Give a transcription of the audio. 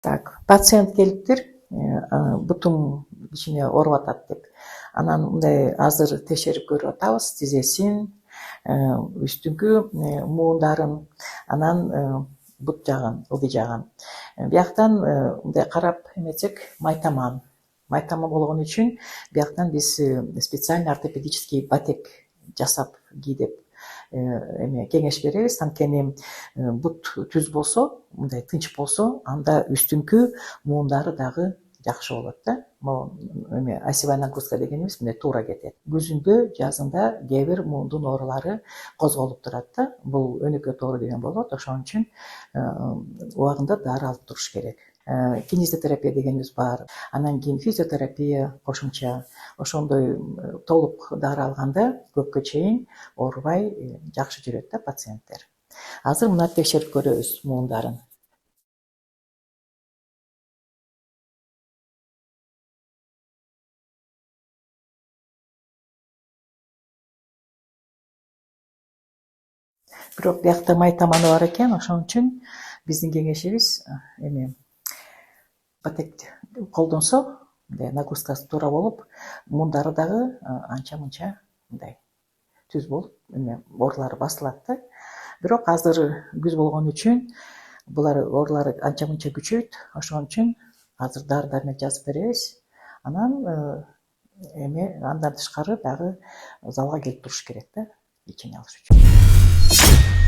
Так, пациент келиптир, бутум кичине ооруп атат деп. Анан мындай азыр текшерип көрүп атабыз тизесин, үстүңкү муундарын, анан бут жагын, ылдый жагын. Бияктан мындай карап эметсек, майтаман болгон үчүн бияктан биз специальный ортопедический ботек жасап кий деп кеңеш беребиз. Анткени бут түз болсо, мындай тынч болсо, анда үстүңкү муундары дагы жакшы болот да. Могу осевая нагрузка дегенибиз мындай туура кетет. Күзүндө, жазында кээ бир муундун оорулары козголуп турат да. Бул өнөкөт оору деген болот. Ошон үчүн убагында дары алып туруш керек. Кинезиотерапия дегенибиз бар. Анан кийин физиотерапия кошумча. Ошондой толук дары алганда көпкө чейин оорубай жакшы жүрөт да пациенттер. Азыр мына текшерип көрөбүз муундарын. Бирок биякта майтаманы бар экен, ошон үчүн биздин кеңешибиз ботек колдонсо, мындай нагрузкасы туура болуп, муундары дагы анча-мынча мындай түз болуп, оорулары басылат да. Бирок азыр күз болгон үчүн булар оорулары анча-мынча күчөйт. Ошон үчүн азыр дары-дармек жазып беребиз. Анан андан тышкары дагы залга келип туруш керек да, лечение алыш үчүн.